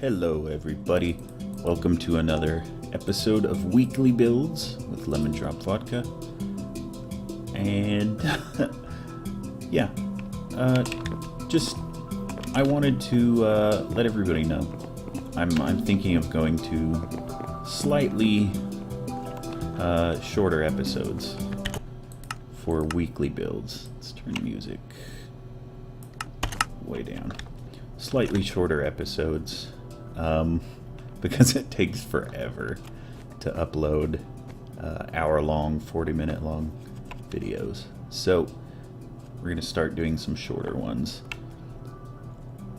Hello everybody, welcome to another episode of Weekly Builds with Lemondropvodka. And yeah, I wanted to let everybody know I'm thinking of going to slightly shorter episodes for weekly builds. Let's turn the music way down. Slightly shorter episodes because it takes forever to upload hour-long, 40-minute long videos. So we're going to start doing some shorter ones.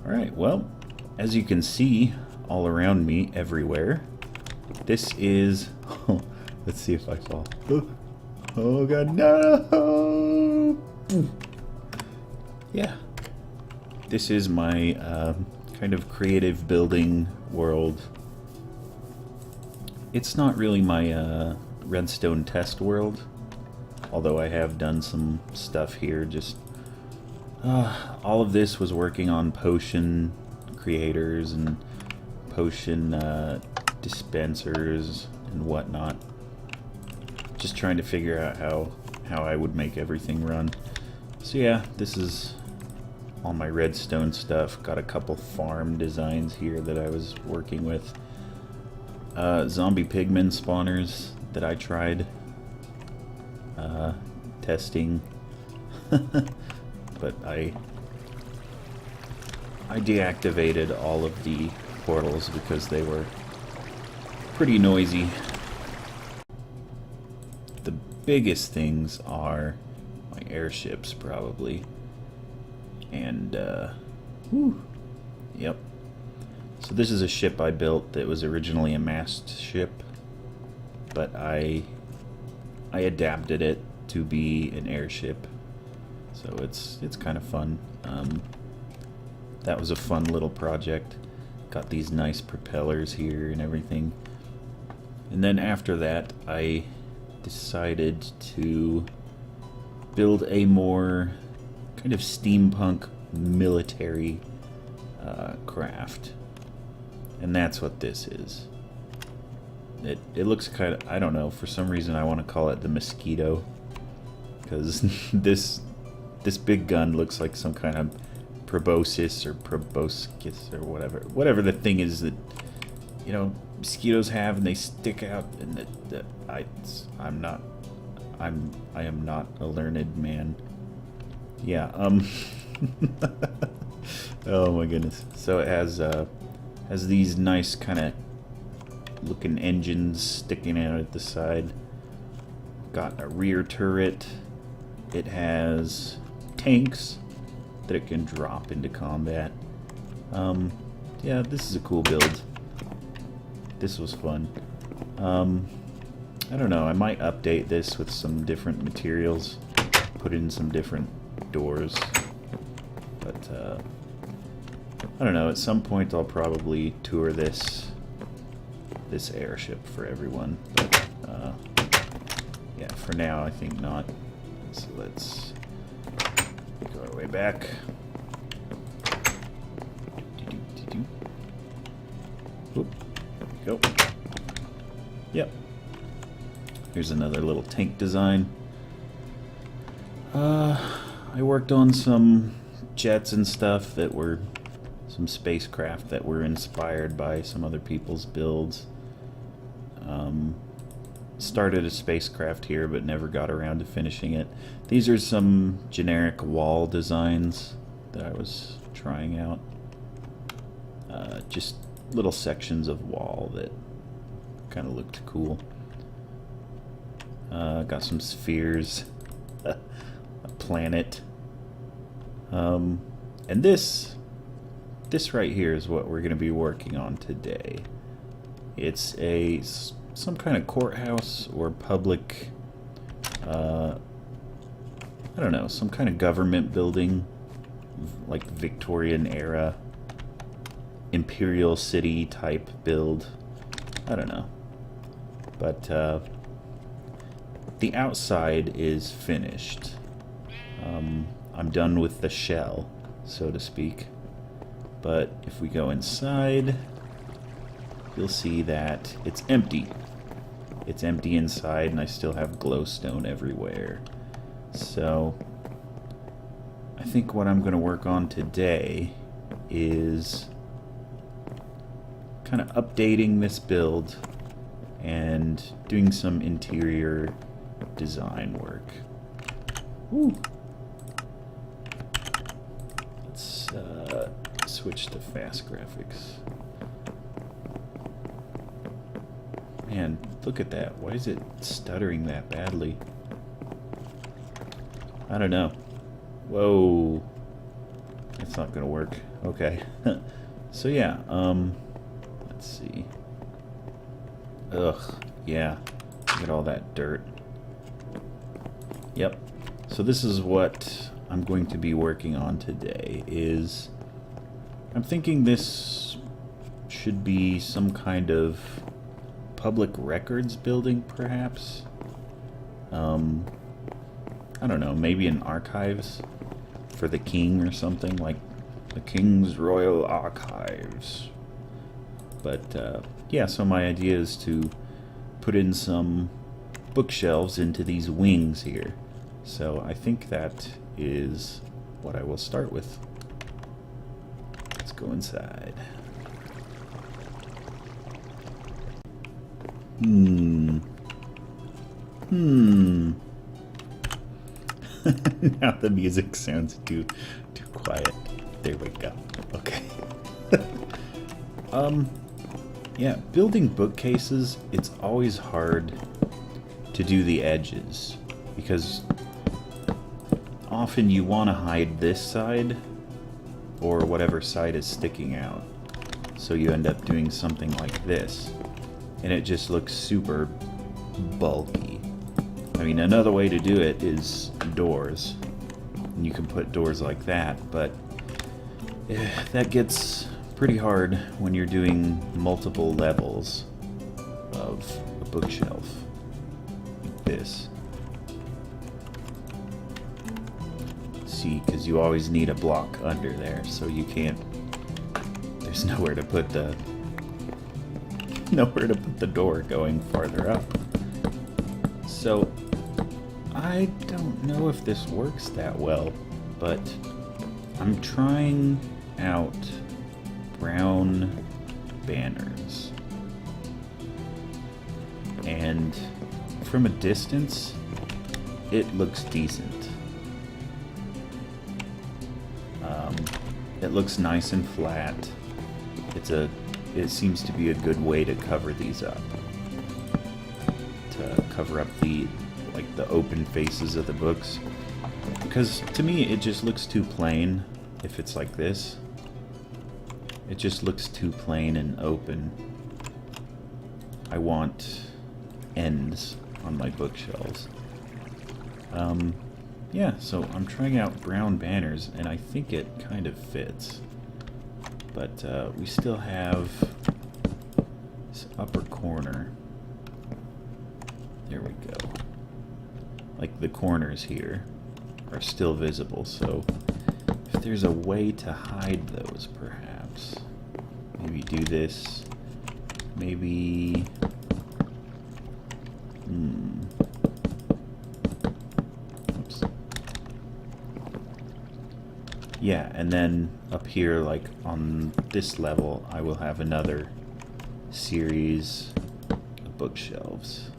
Alright, well, as you can see all around me, everywhere, this is... let's see if I fall. Oh god, no! Yeah. This is my kind of creative building world. It's not really my redstone test world, although I have done some stuff here. Just all of this was working on potion creators and potion dispensers and whatnot. Just trying to figure out how I would make everything run. So yeah, this is all my redstone stuff. Got a couple farm designs here that I was working with. Zombie pigmen spawners that I tried testing. But I deactivated all of the portals because they were pretty noisy. The biggest things are my airships, probably. And, yep. So this is a ship I built that was originally a mast ship, but I adapted it to be an airship. So it's kind of fun. That was a fun little project. Got these nice propellers here and everything. And then after that, I decided to build a more kind of steampunk military craft, and that's what this is. It looks kind of, I don't know, for some reason I want to call it the mosquito, because this big gun looks like some kind of proboscis or proboscis or whatever the thing is that, you know, mosquitoes have, and they stick out, and I am not a learned man. Yeah, oh my goodness. So it has these nice kind of looking engines sticking out at the side. Got a rear turret. It has tanks that it can drop into combat. Yeah, this is a cool build. This was fun. I don't know, I might update this with some different materials, put in some different doors, but I don't know, at some point I'll probably tour this airship for everyone, but yeah, for now I think not. So let's go our way back. Oop, there we go. Yep. Here's another little tank design. I worked on some jets and stuff that were some spacecraft that were inspired by some other people's builds. Started a spacecraft here but never got around to finishing it. These are some generic wall designs that I was trying out. Just little sections of wall that kind of looked cool. Got some spheres. A planet. And this right here is what we're going to be working on today. It's some kind of courthouse or public, I don't know, some kind of government building, like Victorian era, Imperial city type build. I don't know. But the outside is finished. I'm done with the shell, so to speak. But if we go inside, you'll see that it's empty. It's empty inside, and I still have glowstone everywhere. So I think what I'm going to work on today is kind of updating this build and doing some interior design work. Woo. Let's switch to fast graphics. Man, look at that. Why is it stuttering that badly? I don't know. Whoa. That's not gonna work. Okay. So yeah, let's see. Ugh, yeah. Look at all that dirt. Yep. So this is what I'm going to be working on today, is I'm thinking this should be some kind of public records building, perhaps. I don't know, maybe an archives for the king or something, like the King's Royal Archives. But yeah, so my idea is to put in some bookshelves into these wings here. So I think that is what I will start with. Let's go inside. Now the music sounds too quiet. There we go. Okay. Yeah, building bookcases, it's always hard to do the edges, because often you want to hide this side or whatever side is sticking out. So you end up doing something like this, and it just looks super bulky. I mean, another way to do it is doors. And you can put doors like that, but that gets pretty hard when you're doing multiple levels of a bookshelf like this. See, because you always need a block under there, so you can't, there's nowhere to put the door going farther up. So I don't know if this works that well, but I'm trying out brown banners. And from a distance, it looks decent. It looks nice and flat. It seems to be a good way to cover these up. To cover up the open faces of the books. Because to me it just looks too plain if it's like this. It just looks too plain and open. I want ends on my bookshelves. Yeah, so I'm trying out brown banners, and I think it kind of fits. But we still have this upper corner. There we go. Like the corners here are still visible, so if there's a way to hide those, perhaps. Maybe do this. Maybe... Oops. Yeah, and then up here, like on this level, I will have another series of bookshelves.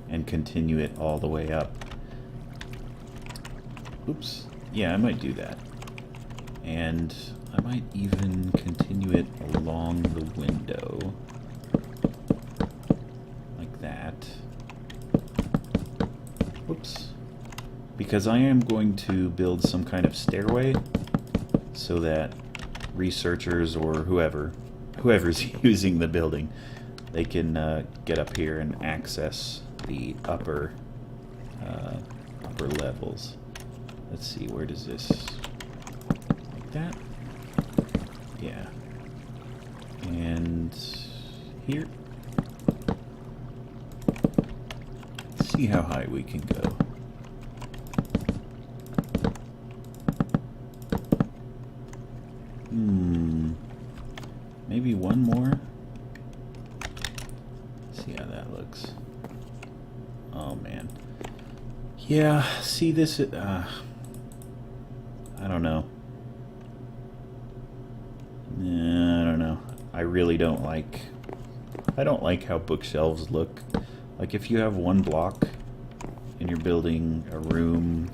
And continue it all the way up. Oops. Yeah, I might do that. And I might even continue it along the window. Like that. Oops. Because I am going to build some kind of stairway so that researchers or whoever's using the building, they can get up here and access the upper levels. Let's see, where does this, like that? Yeah. And here. Let's see how high we can go. Oh man. Yeah, see this, I don't know. I don't know. I really don't like, I don't like how bookshelves look. Like if you have one block and you're building a room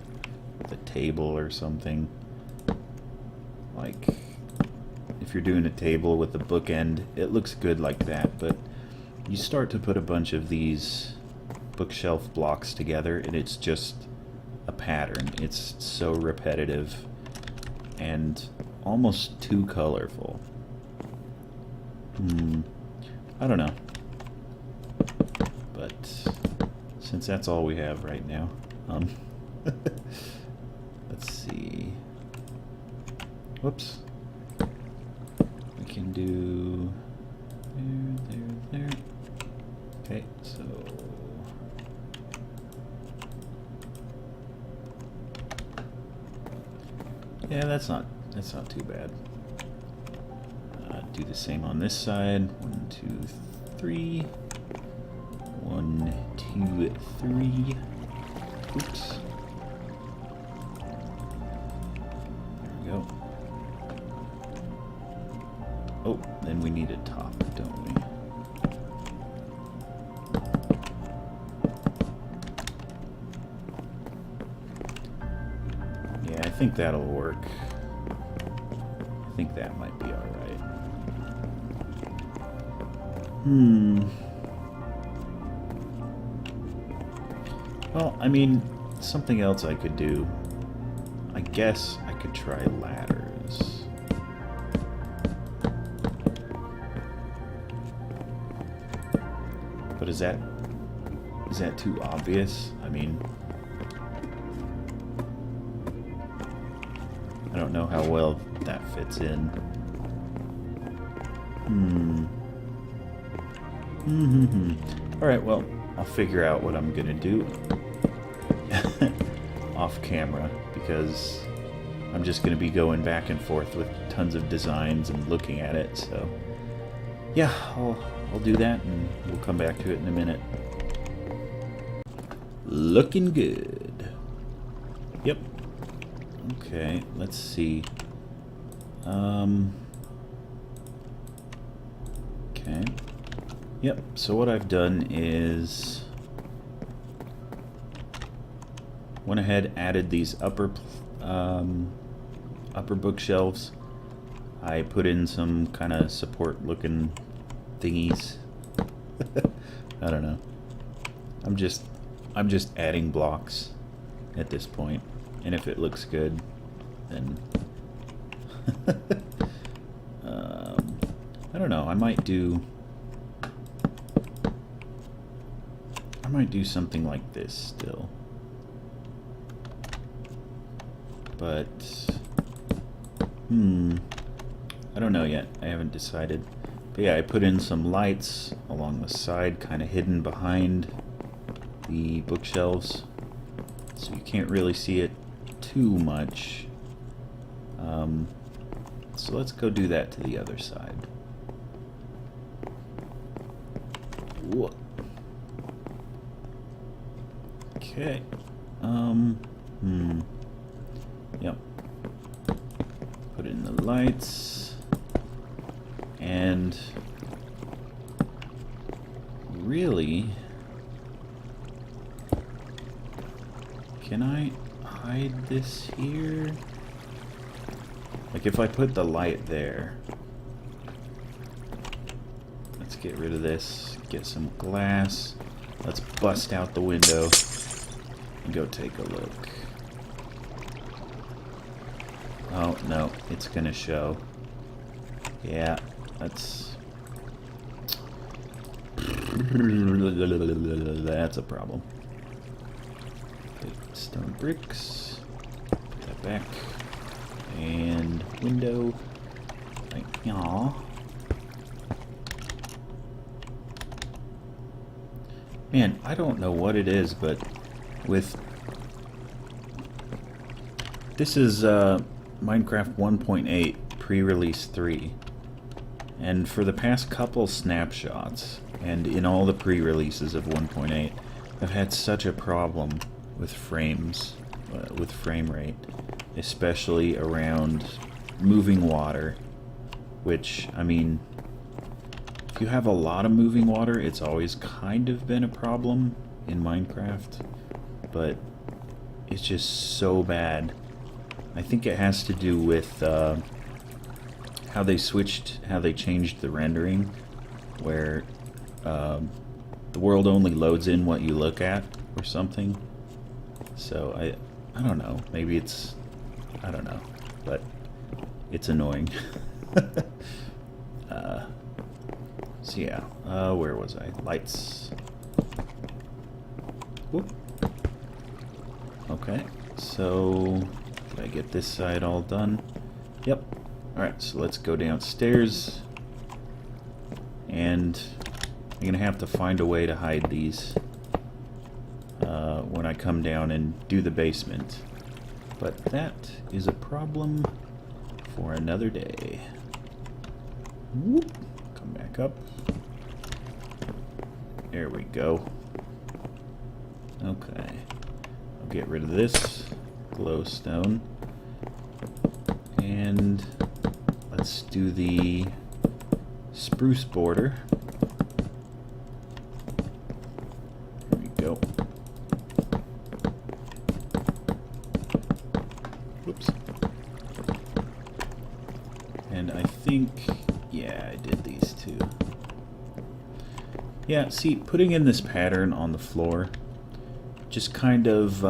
with a table or something, like if you're doing a table with a bookend, it looks good like that, but you start to put a bunch of these bookshelf blocks together and it's just a pattern. It's so repetitive and almost too colorful. I don't know. But since that's all we have right now, let's see. Whoops. We can do there. Okay, so yeah, that's not too bad. Do the same on this side. 1, 2, 3. 1, 2, 3. Oops. There we go. Oh, then we need a top, don't we? Yeah, I think that'll work. I think that might be alright. Well, I mean, something else I could do. I guess I could try ladders. But is that too obvious? I mean, I don't know how well that fits in. Alright, well, I'll figure out what I'm gonna do off camera, because I'm just gonna be going back and forth with tons of designs and looking at it, so yeah, I'll do that and we'll come back to it in a minute. Looking good. Yep. Okay, let's see. Okay. Yep, so what I've done is went ahead, added these upper bookshelves. I put in some kind of support looking thingies. I don't know. I'm just adding blocks at this point, and if it looks good, then I don't know. I might do something like this still, but I don't know yet. I haven't decided. But yeah, I put in some lights along the side, kind of hidden behind the bookshelves, so you can't really see it too much. So let's go do that to the other side. Whoa. Okay. Yep. Put in the lights. And really, can I hide this here? Like if I put the light there, let's get rid of this, get some glass, let's bust out the window and go take a look. Oh no, it's gonna show. Yeah, that's a problem. Okay, stone bricks, put that back, and window, like yaw. Man, I don't know what it is, but with this is Minecraft 1.8 pre-release 3, and for the past couple snapshots and in all the pre-releases of 1.8, I've had such a problem with with frame rate, especially around moving water, which, I mean, if you have a lot of moving water, it's always kind of been a problem in Minecraft, but it's just so bad. I think it has to do with how they changed the rendering, where the world only loads in what you look at or something. So I don't know, maybe it's, I don't know, but it's annoying. So yeah, where was I? Lights. Whoop. Okay, so did I get this side all done? Yep. Alright, so let's go downstairs, and I'm gonna have to find a way to hide these when I come down and do the basement. But that is a problem for another day. Whoop. Come back up. There we go. Okay. I'll get rid of this glowstone. And let's do the spruce border. There we go. Whoops. And I think, yeah, I did these two. Yeah, see, putting in this pattern on the floor just kind of,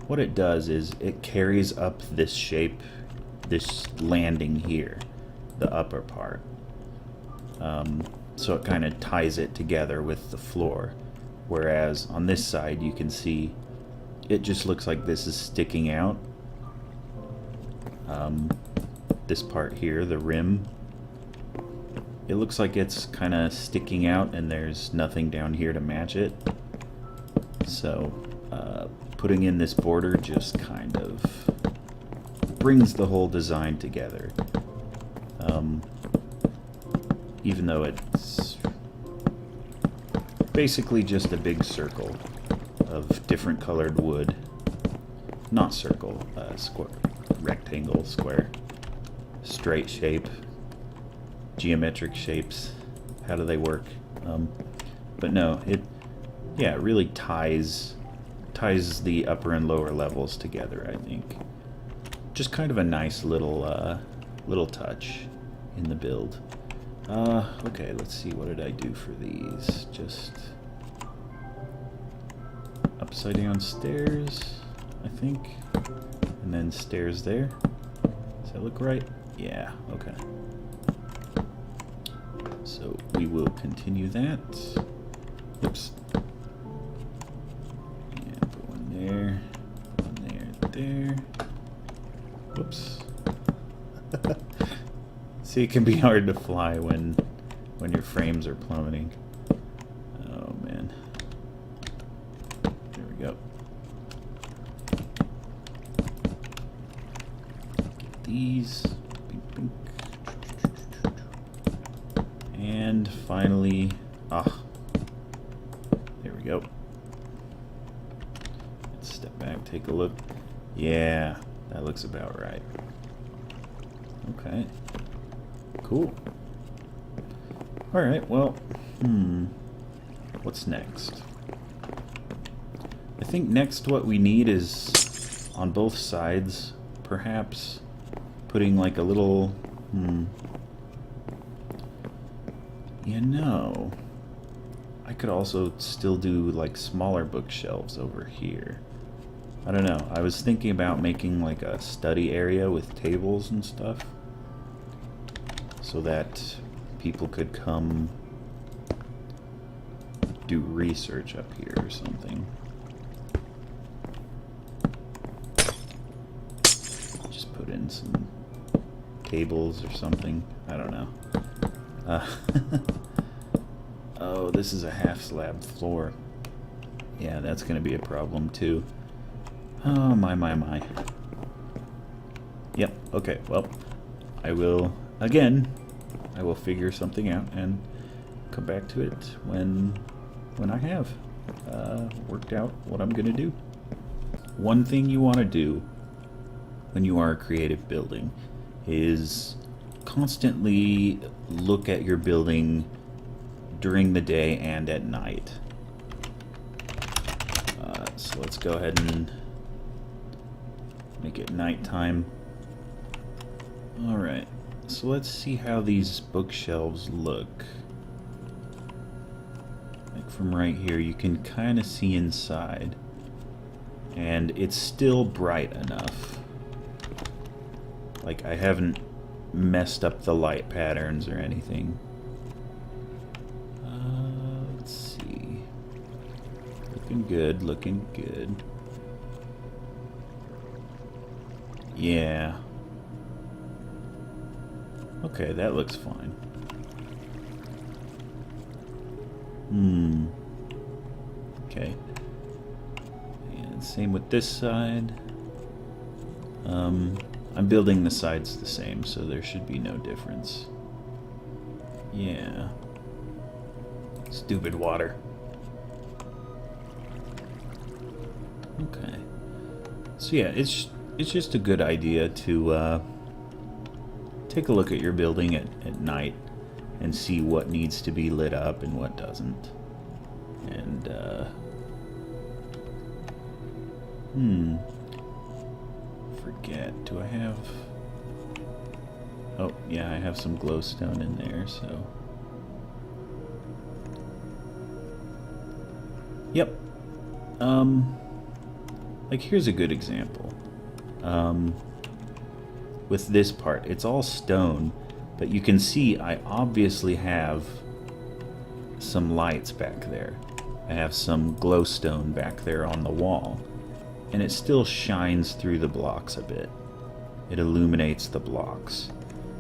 what it does is it carries up this shape, this landing here, the upper part. So it kind of ties it together with the floor. Whereas on this side you can see it just looks like this is sticking out. This part here, the rim, it looks like it's kind of sticking out and there's nothing down here to match it. So putting in this border just kind of brings the whole design together. Even though it's basically just a big circle of different colored wood. Not circle, square, rectangle, square, straight shape, geometric shapes. How do they work? But no, it really ties the upper and lower levels together, I think. Just kind of a nice little little touch in the build. Okay, let's see, what did I do for these? Just upside down stairs, I think, and then stairs there. Does that look right? Yeah, okay. So we will continue that. Oops. And put one there, there. Whoops. See, it can be hard to fly when your frames are plummeting. Oh man. There we go. Get these. Bink, bink. And finally, there we go. Let's step back, take a look. Yeah, that looks about right. Okay. Cool. Alright, well, what's next? I think next what we need is, on both sides, perhaps, putting like a little, you know, I could also still do like smaller bookshelves over here. I don't know, I was thinking about making like a study area with tables and stuff, so that people could come do research up here or something. Just put in some tables or something. I don't know. Oh, this is a half slab floor. Yeah, that's gonna be a problem too. Oh, my. Yep, okay, well, I will figure something out and come back to it when I have. worked out what I'm gonna do. One thing you want to do when you are creative building is constantly look at your building during the day and at night. So let's go ahead and make it nighttime. Alright, so let's see how these bookshelves look. Like from right here, you can kind of see inside. And it's still bright enough. Like, I haven't messed up the light patterns or anything. Let's see. Looking good, looking good. Yeah. Okay, that looks fine. Okay. And same with this side. I'm building the sides the same, so there should be no difference. Yeah. Stupid water. Okay. So yeah, it's just a good idea to take a look at your building at night and see what needs to be lit up and what doesn't. And forget, do I have... Oh, yeah, I have some glowstone in there, so... Yep. Like, here's a good example. With this part, it's all stone, but you can see I obviously have some lights back there. I have some glowstone back there on the wall, and it still shines through the blocks a bit. It illuminates the blocks.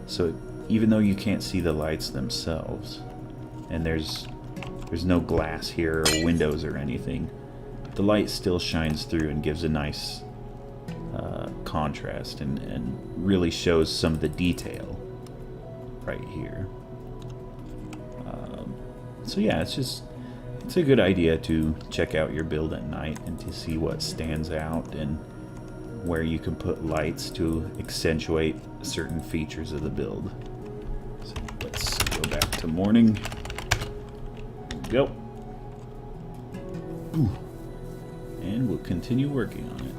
So even though you can't see the lights themselves, and there's no glass here or windows or anything, the light still shines through and gives a nice contrast and really shows some of the detail right here. So yeah, it's a good idea to check out your build at night and to see what stands out and where you can put lights to accentuate certain features of the build. So let's go back to morning. Go. Ooh. And we'll continue working on it.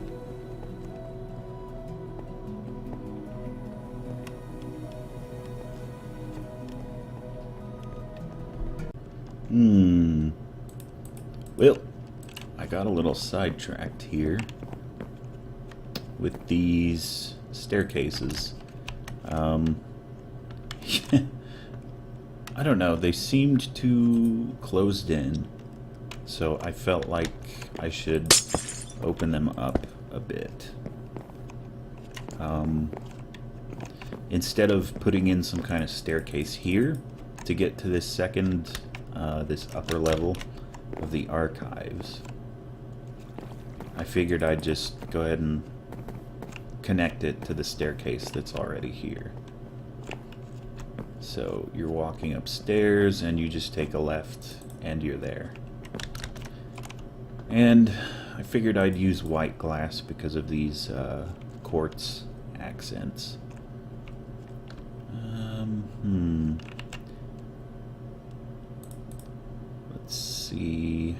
Well, I got a little sidetracked here with these staircases. I don't know, they seemed too closed in, so I felt like I should open them up a bit. Instead of putting in some kind of staircase here to get to this second, this upper level of the archives, I figured I'd just go ahead and connect it to the staircase that's already here. So you're walking upstairs and you just take a left and you're there. And I figured I'd use white glass because of these quartz accents. Let's see.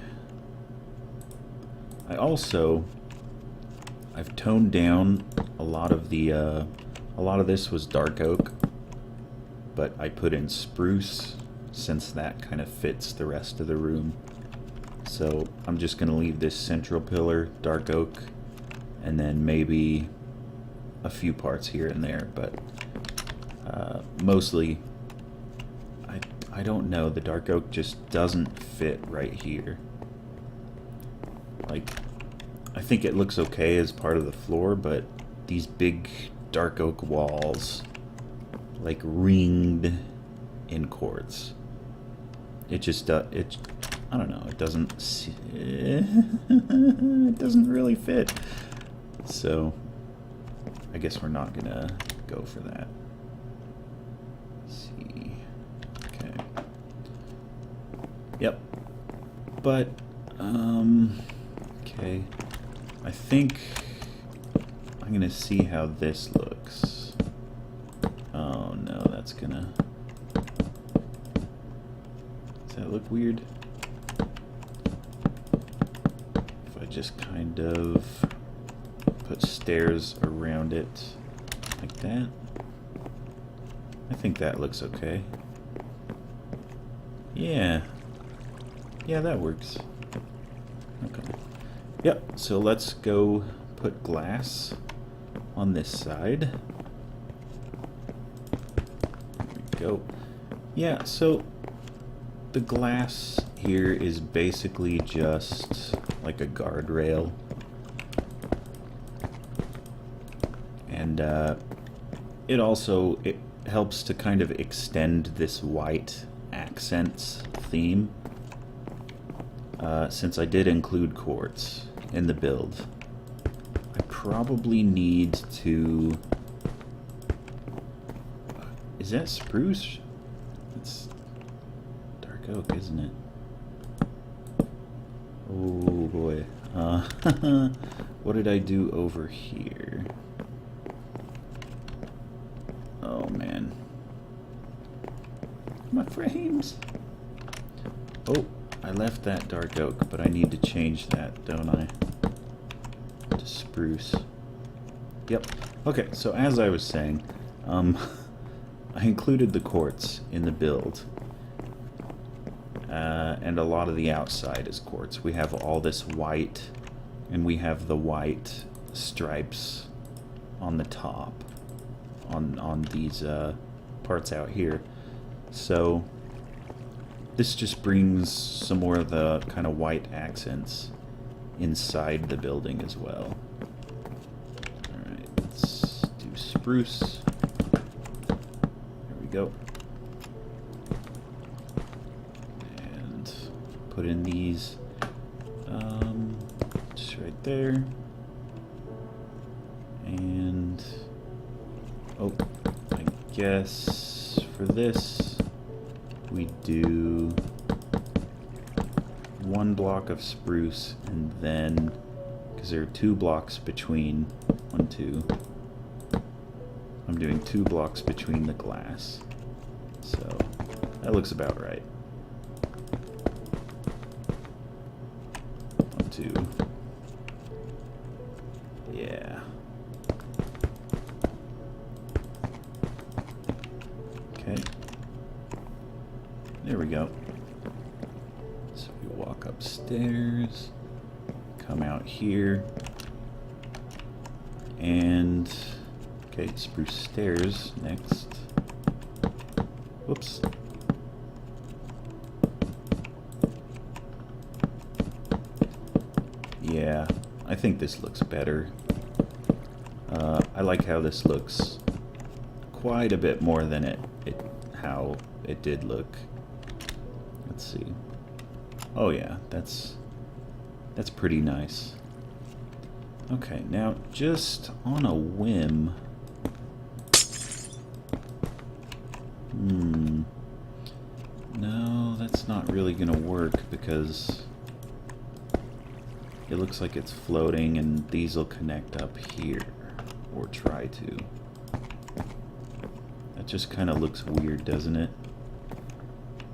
I've toned down a lot of this was dark oak, but I put in spruce since that kind of fits the rest of the room. So I'm just going to leave this central pillar dark oak, and then maybe a few parts here and there, but mostly, I don't know, the dark oak just doesn't fit right here. Like, I think it looks okay as part of the floor, but these big dark oak walls, like ringed in quartz, it just I don't know, it doesn't it doesn't really fit. So I guess we're not gonna go for that. Let's see. Okay. Yep. But Okay. I think I'm gonna see how this looks. Oh no, that's gonna... Does that look weird? If I just kind of put stairs around it like that. I think that looks okay. Yeah. Yeah, that works. Okay. Yep, so let's go put glass on this side. There we go. Yeah, so the glass here is basically just like a guardrail. And it helps to kind of extend this white accents theme. Since I did include quartz in the build, I probably need to... Is that spruce? It's dark oak, isn't it? Oh boy. What did I do over here? Oh man. My frames! Oh, I left that dark oak, but I need to change that, don't I? To spruce. Yep. Okay, so as I was saying, I included the quartz in the build. And a lot of the outside is quartz. We have all this white, and we have the white stripes on the top, on these parts out here. So this just brings some more of the kind of white accents inside the building as well. Alright, let's do spruce. There we go. And put in these just right there. And oh, I guess for this we do 1 block of spruce, and then, because there are 2 blocks between, 1, 2, I'm doing 2 blocks between the glass. So, that looks about right. 1, 2. Yeah. Okay. There we go. So we walk upstairs, come out here, and okay, spruce stairs next. Whoops. Yeah, I think this looks better. I like how this looks quite a bit more than how it did look. Let's see. Oh yeah, that's pretty nice. Okay, now just on a whim. No, that's not really gonna work because it looks like it's floating and these will connect up here, or try to. That just kind of looks weird, doesn't it?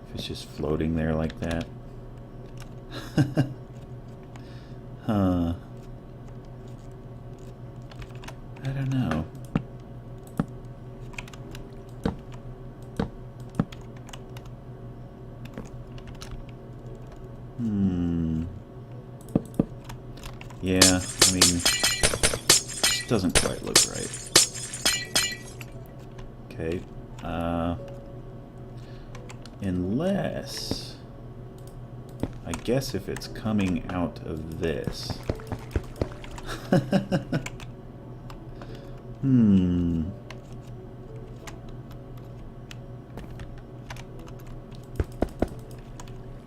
If it's just floating there like that. Huh. I don't know. Yeah, I mean, this doesn't quite look right. Okay, unless, I guess if it's coming out of this.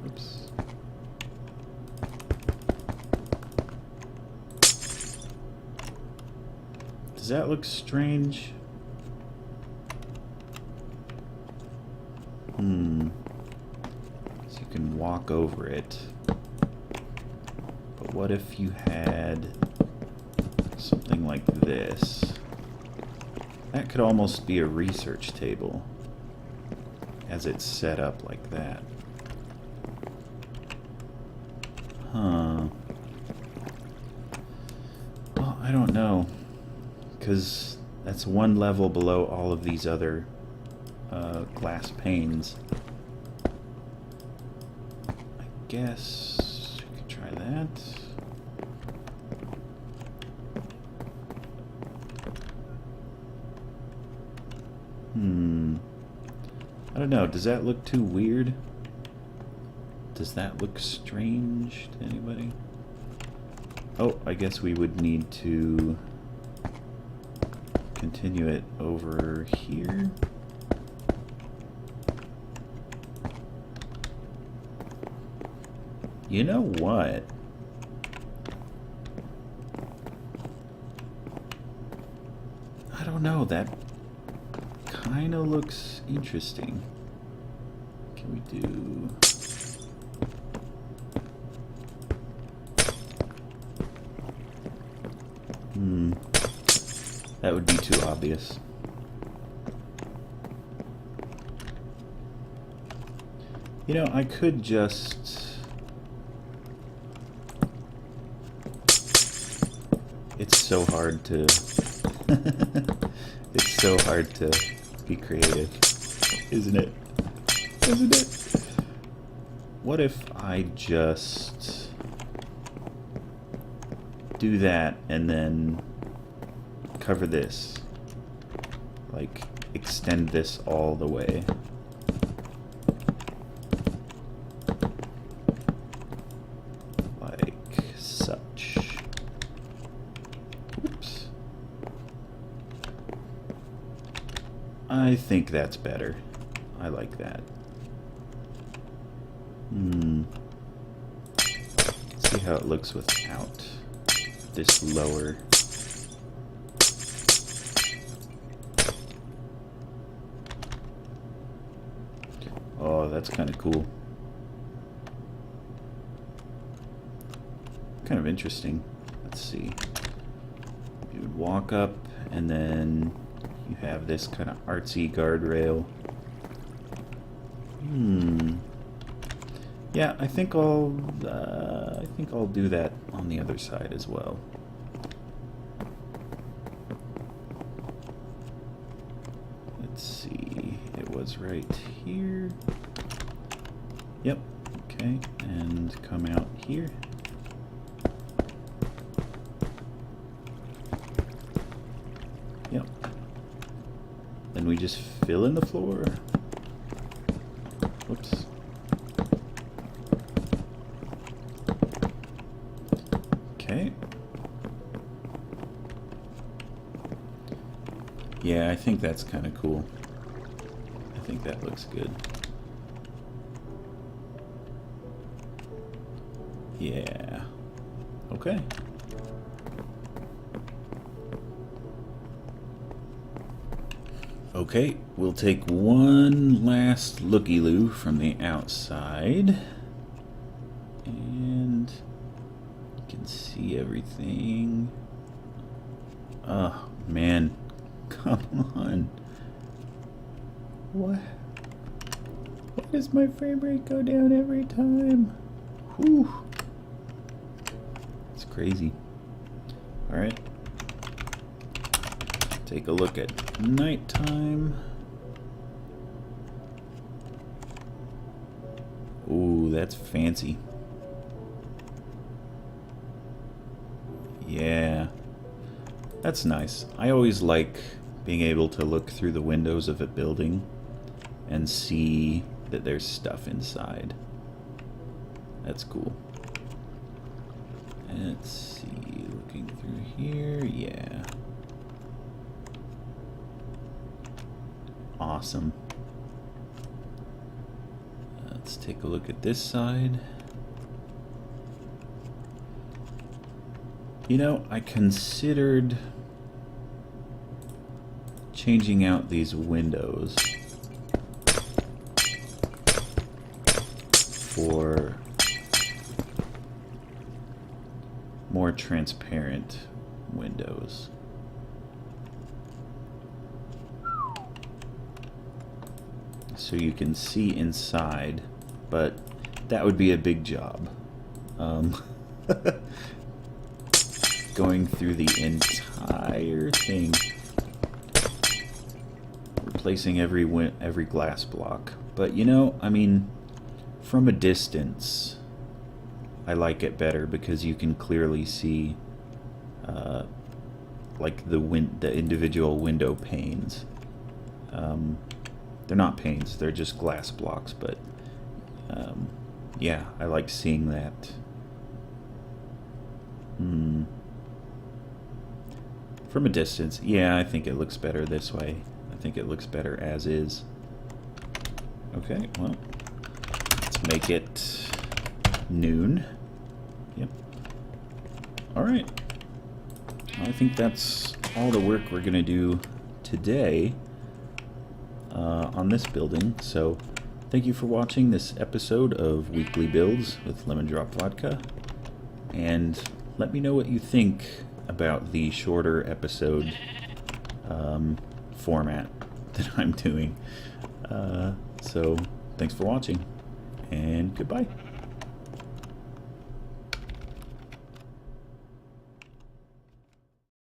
Oops. Does that look strange? So you can walk over it. what if you had something like this? That could almost be a research table as it's set up like that. Huh. Well, I don't know, because that's one level below all of these other glass panes. I guess we could try that. I don't know, does that look too weird? Does that look strange to anybody? Oh, I guess we would need to continue it over here. You know what? I don't know, that kind of looks interesting. Can we do... That would be too obvious. You know, I could just... It's so hard to... It's so hard to be creative, isn't it? Isn't it? What if I just do that and then cover this? Like, extend this all the way. Like such. Oops. I think that's better. I like that. Let's see how it looks without this lower. Oh, that's kind of cool. Kind of interesting. Let's see. You would walk up, and then you have this kind of artsy guardrail. Yeah, I think I'll do that on the other side as well. Let's see. It was right here. Yep. Okay, and come out here. Yep. Then we just fill in the floor. Whoops. Okay. Yeah, I think that's kind of cool. I think that looks good. Yeah. Okay. Okay, we'll take one last looky-loo from the outside. And you can see everything. Oh, man. Come on. What? Why does my frame rate go down every time? Whew. It's crazy. Alright. Take a look at nighttime. Ooh, that's fancy. Yeah. That's nice. I always like being able to look through the windows of a building and see that there's stuff inside. That's cool. Let's see, looking through here, yeah. Awesome. Let's take a look at this side. You know, I considered changing out these windows for more transparent windows. So you can see inside, but that would be a big job. Going through the entire thing, replacing every glass block. But you know, I mean, from a distance, I like it better because you can clearly see, like the individual window panes. They're not panes; they're just glass blocks. But yeah, I like seeing that. From a distance, yeah, I think it looks better this way. I think it looks better as is. Okay, well, let's make it noon. Yep. Alright. I think that's all the work we're going to do today on this building. So, thank you for watching this episode of Weekly Builds with Lemondropvodka. And let me know what you think about the shorter episode format that I'm doing. So, thanks for watching, and goodbye.